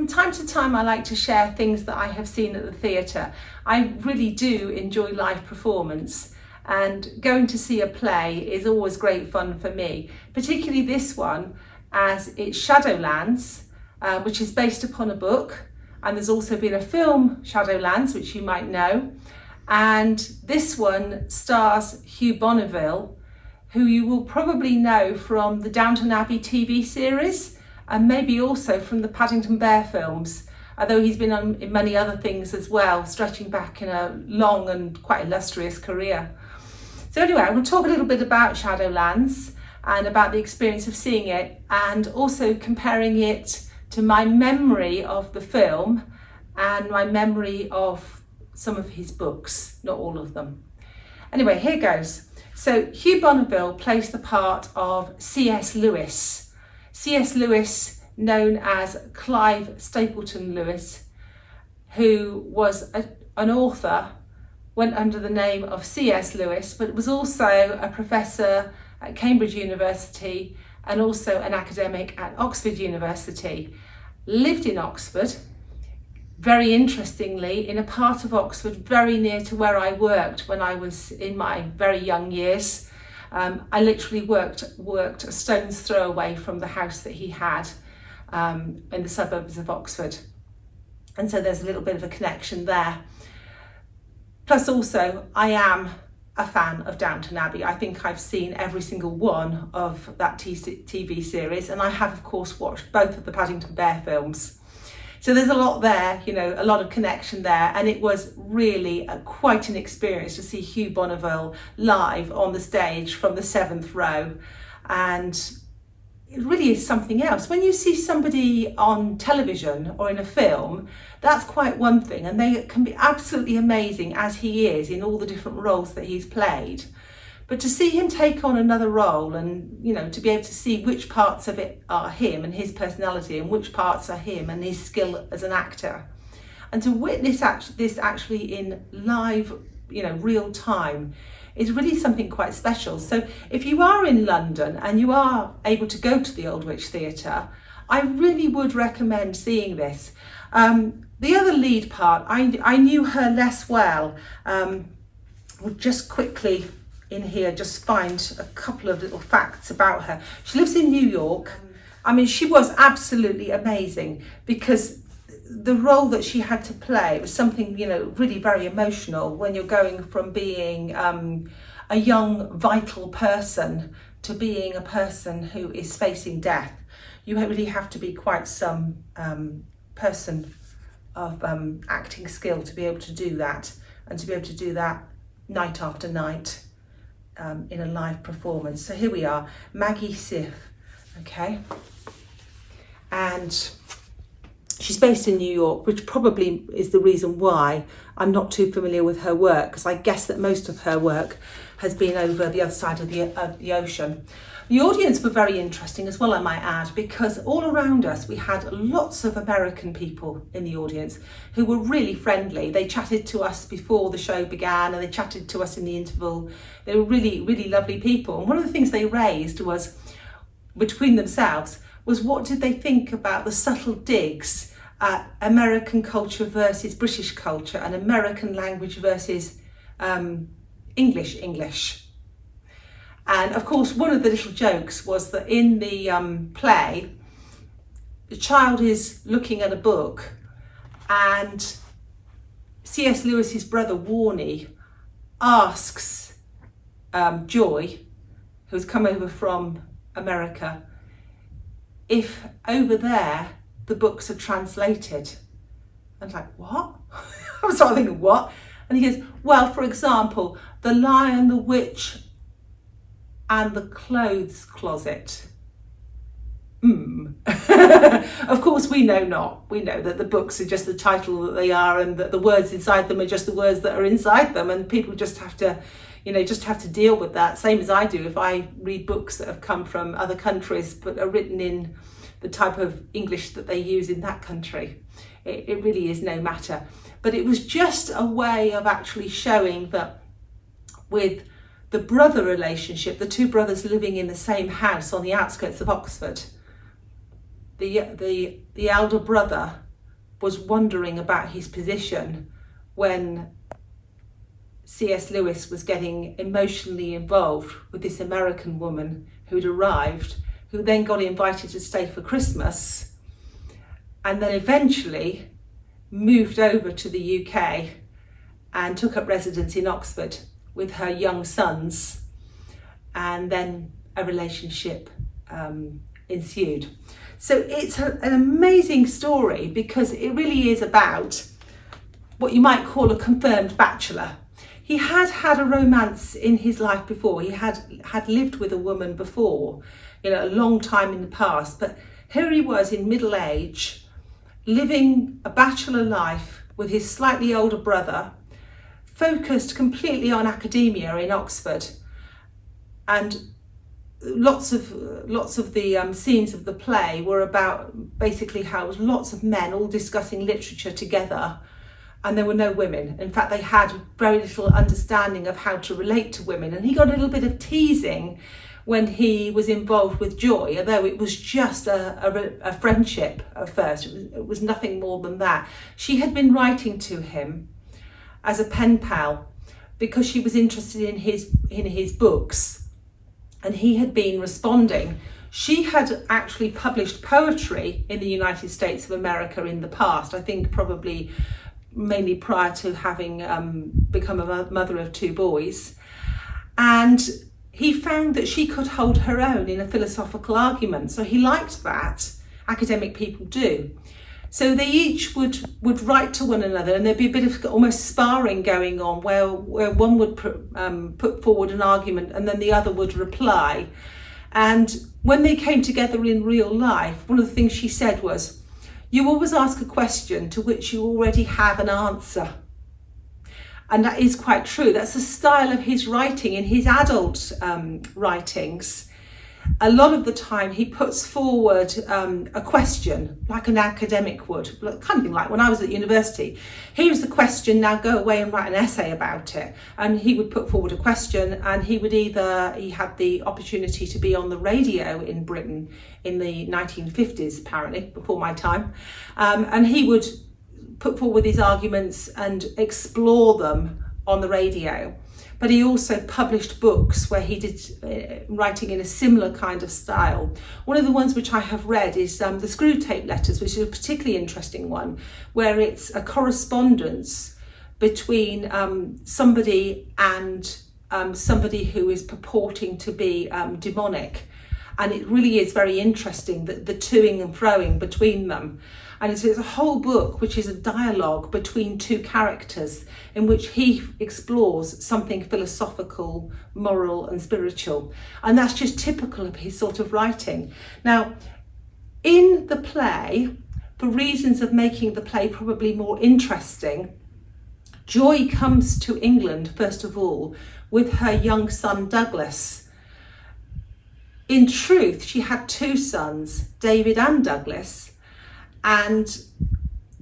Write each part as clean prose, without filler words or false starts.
time to time, I like to share things that I have seen at the theatre. I really do enjoy live performance, and going to see a play is always great fun for me, particularly this one, as it's Shadowlands, which is based upon a book, and there's also been a film, Shadowlands, which you might know, and this one stars Hugh Bonneville, who you will probably know from the Downton Abbey TV series, and maybe also from the Paddington Bear films, although he's been in many other things as well, stretching back in a long and quite illustrious career. So anyway, I'm going to talk a little bit about Shadowlands and about the experience of seeing it, and also comparing it to my memory of the film and my memory of some of his books, not all of them. Anyway, here goes. So Hugh Bonneville plays the part of C.S. Lewis. C.S. Lewis, known as Clive Stapleton Lewis, who was an author, went under the name of C.S. Lewis, but was also a professor at Cambridge University and also an academic at Oxford University. Lived in Oxford, very interestingly, in a part of Oxford very near to where I worked when I was in my very young years. I literally worked a stone's throw away from the house that he had in the suburbs of Oxford. And so there's a little bit of a connection there. Plus also, I am a fan of Downton Abbey. I think I've seen every single one of that TV series, and I have of course watched both of the Paddington Bear films. So there's a lot there, you know, a lot of connection there, and it was really quite an experience to see Hugh Bonneville live on the stage from the 7th row, and it really is something else. When you see somebody on television or in a film, that's quite one thing, and they can be absolutely amazing as he is in all the different roles that he's played. But to see him take on another role, and you know, to be able to see which parts of it are him and his personality, and which parts are him and his skill as an actor, and to witness this actually in live, you know, real time, is really something quite special. So if you are in London and you are able to go to the Old Witch Theatre, I really would recommend seeing this. The other lead part, I knew her less well. We'll just quickly in here just find a couple of little facts about her. She lives in New York. I mean, she was absolutely amazing, because the role that she had to play was something, you know, really very emotional when you're going from being a young, vital person to being a person who is facing death. You really have to be quite some person of acting skill to be able to do that, and to be able to do that night after night. In a live performance. So here we are, Maggie Siff, okay, and she's based in New York, which probably is the reason why I'm not too familiar with her work, because I guess that most of her work has been over the other side of the ocean. The audience were very interesting as well, I might add, because all around us we had lots of American people in the audience who were really friendly. They chatted to us before the show began, and they chatted to us in the interval. They were really, really lovely people. And one of the things they raised was, between themselves, was what did they think about the subtle digs at American culture versus British culture, and American language versus English. And of course, one of the little jokes was that in the play, the child is looking at a book, and C.S. Lewis's brother Warnie asks Joy, who's come over from America, if over there the books are translated. And like, what? I was sort of thinking, what? And he goes, well, for example, The Lion, the Witch, and the Clothes Closet. Of course, we know not. We know that the books are just the title that they are, and that the words inside them are just the words that are inside them, and people just have to, you know, just have to deal with that. Same as I do if I read books that have come from other countries but are written in the type of English that they use in that country. It really is no matter. But it was just a way of actually showing that with the brother relationship, the two brothers living in the same house on the outskirts of Oxford, the elder brother was wondering about his position when C.S. Lewis was getting emotionally involved with this American woman who'd arrived, who then got invited to stay for Christmas, and then eventually moved over to the UK and took up residence in Oxford with her young sons, and then a relationship ensued. So it's an amazing story because it really is about what you might call a confirmed bachelor. He had had a romance in his life before. He had lived with a woman before, a long time in the past. But here he was in middle age, living a bachelor life with his slightly older brother, focused completely on academia in Oxford. And lots of the scenes of the play were about basically how it was lots of men all discussing literature together, and there were no women. In fact, they had very little understanding of how to relate to women, and he got a little bit of teasing when he was involved with Joy, although it was just a friendship at first. It was nothing more than that. She had been writing to him as a pen pal because she was interested in his books, and he had been responding. She had actually published poetry in the United States of America in the past, I think probably mainly prior to having become a mother of two boys. And he found that she could hold her own in a philosophical argument. So he liked that. Academic people do. So they each would write to one another, and there'd be a bit of almost sparring going on where one would put forward an argument and then the other would reply. And when they came together in real life, one of the things she said was, "You always ask a question to which you already have an answer." And that is quite true. That's the style of his writing. In his adult writings, a lot of the time he puts forward a question, like an academic would, kind of like when I was at university. Here's the question, now go away and write an essay about it. And he would put forward a question, and he had the opportunity to be on the radio in Britain in the 1950s, apparently, before my time. And he would put forward his arguments and explore them on the radio. But he also published books where he did writing in a similar kind of style. One of the ones which I have read is the Screw Tape Letters, which is a particularly interesting one, where it's a correspondence between somebody and somebody who is purporting to be demonic. And it really is very interesting, the toing and froing between them. And it's a whole book which is a dialogue between two characters in which he explores something philosophical, moral and spiritual. And that's just typical of his sort of writing. Now, in the play, for reasons of making the play probably more interesting, Joy comes to England, first of all, with her young son, Douglas. In truth, she had two sons, David and Douglas, and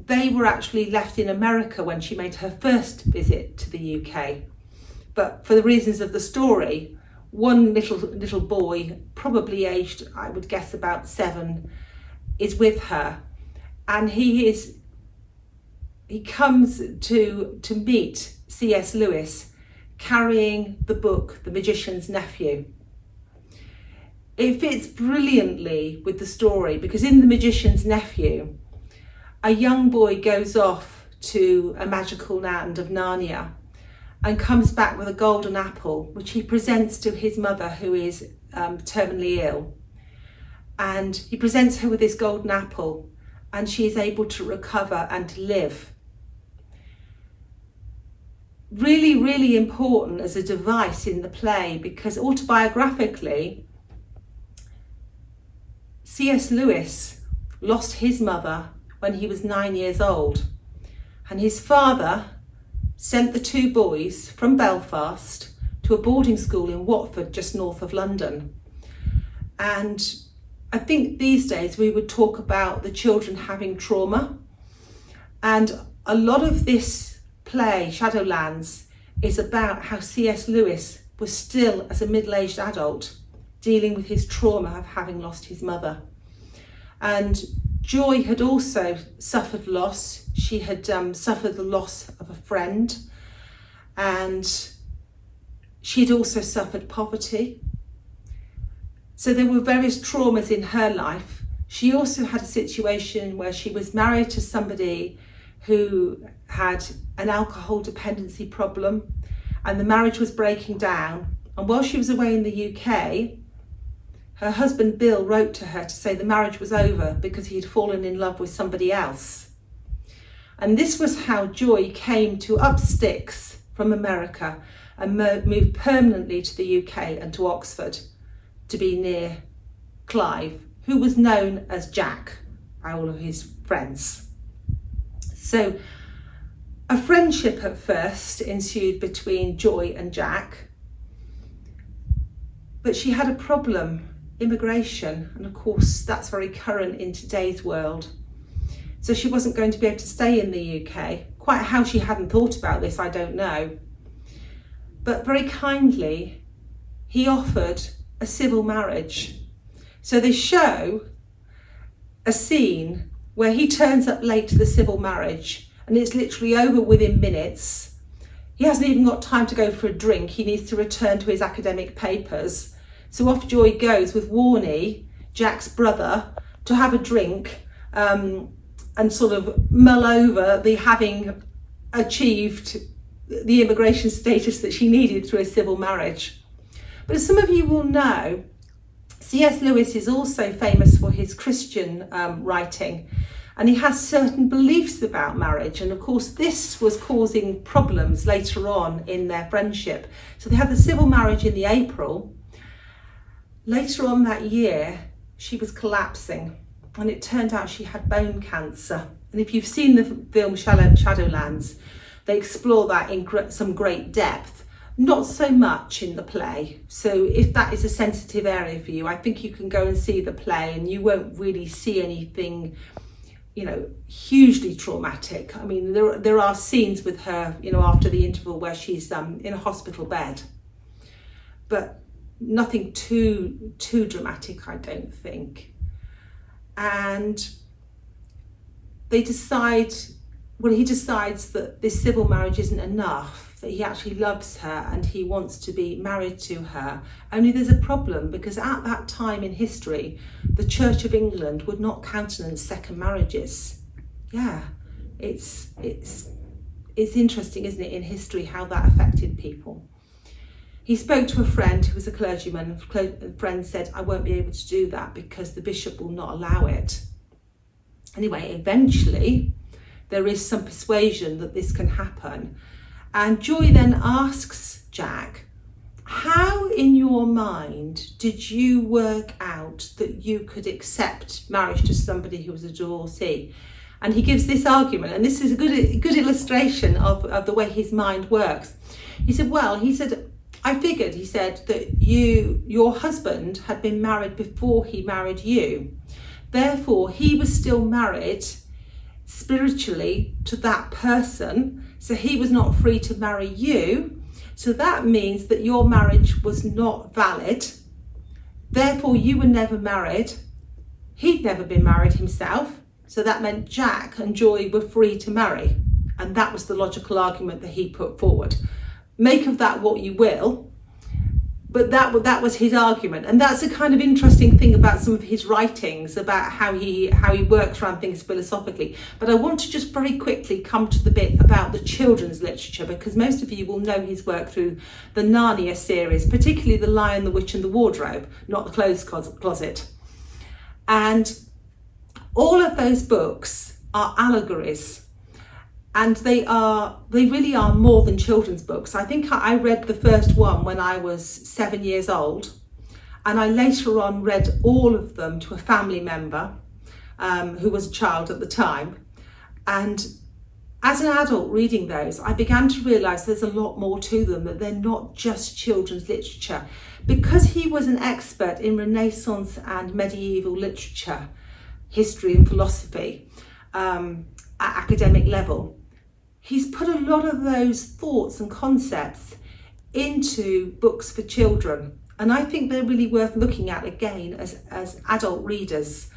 they were actually left in America when she made her first visit to the UK. But for the reasons of the story, one little boy, probably aged, I would guess about 7, is with her, and he comes to meet C.S. Lewis carrying the book The Magician's Nephew. It fits brilliantly with the story because in The Magician's Nephew, a young boy goes off to a magical land of Narnia and comes back with a golden apple, which he presents to his mother, who is terminally ill. And he presents her with this golden apple, and she is able to recover and to live. Really, really important as a device in the play, because autobiographically, C.S. Lewis lost his mother when he was 9 years old, and his father sent the two boys from Belfast to a boarding school in Watford, just north of London. And I think these days we would talk about the children having trauma, and a lot of this play, Shadowlands, is about how C.S. Lewis was still, as a middle-aged adult, dealing with his trauma of having lost his mother. And Joy had also suffered loss. She had suffered the loss of a friend, and she had also suffered poverty. So there were various traumas in her life. She also had a situation where she was married to somebody who had an alcohol dependency problem, and the marriage was breaking down. And while she was away in the UK, her husband Bill wrote to her to say the marriage was over because he had fallen in love with somebody else. And this was how Joy came to up sticks from America and moved permanently to the UK and to Oxford to be near Clive, who was known as Jack by all of his friends. So a friendship at first ensued between Joy and Jack, but she had a problem. Immigration, and of course that's very current in today's world. So she wasn't going to be able to stay in the UK. Quite how she hadn't thought about this, I don't know. But very kindly, he offered a civil marriage. So they show a scene where he turns up late to the civil marriage, and it's literally over within minutes. He hasn't even got time to go for a drink. He needs to return to his academic papers. So off Joy goes with Warnie, Jack's brother, to have a drink and sort of mull over the having achieved the immigration status that she needed through a civil marriage. But as some of you will know, C.S. Lewis is also famous for his Christian writing, and he has certain beliefs about marriage. And of course, this was causing problems later on in their friendship. So they had the civil marriage in the April. Later on that year, she was collapsing, and it turned out she had bone cancer. And if you've seen the film Shadowlands, they explore that in some great depth, not so much in the play. So if that is a sensitive area for you, I think you can go and see the play and you won't really see anything, hugely traumatic. I mean, there are scenes with her, after the interval where she's in a hospital bed, but nothing too dramatic, I don't think. And he decides that this civil marriage isn't enough, that he actually loves her and he wants to be married to her. Only there's a problem, because at that time in history, the Church of England would not countenance second marriages. Yeah, it's interesting, isn't it, in history, how that affected people. He spoke to a friend who was a clergyman. A friend said, I won't be able to do that because the bishop will not allow it. Anyway, eventually, there is some persuasion that this can happen. And Joy then asks Jack, how in your mind did you work out that you could accept marriage to somebody who was a divorcee? And he gives this argument, and this is a good illustration of the way his mind works. He said, I figured, he said, that your husband had been married before he married you. Therefore, he was still married spiritually to that person. So he was not free to marry you. So that means that your marriage was not valid. Therefore, you were never married. He'd never been married himself. So that meant Jack and Joy were free to marry. And that was the logical argument that he put forward. Make of that what you will, but that was his argument. And that's a kind of interesting thing about some of his writings, about how he works around things philosophically. But I want to just very quickly come to the bit about the children's literature, because most of you will know his work through the Narnia series, particularly The Lion, the Witch and the Wardrobe, not the Clothes Closet. And all of those books are allegories. And they really are more than children's books. I think I read the first one when I was 7 years old, and I later on read all of them to a family member who was a child at the time. And as an adult reading those, I began to realise there's a lot more to them, that they're not just children's literature. Because he was an expert in Renaissance and medieval literature, history and philosophy at academic level, he's put a lot of those thoughts and concepts into books for children. And I think they're really worth looking at again as adult readers.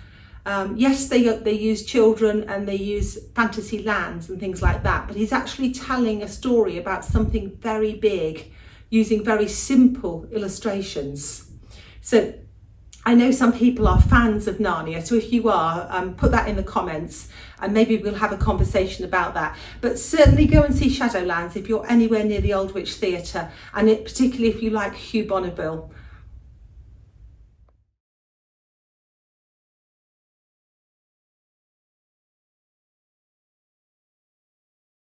Yes, they use children and they use fantasy lands and things like that, but he's actually telling a story about something very big using very simple illustrations. So I know some people are fans of Narnia, so if you are, put that in the comments and maybe we'll have a conversation about that. But certainly go and see Shadowlands if you're anywhere near the Old Witch Theatre, and particularly if you like Hugh Bonneville.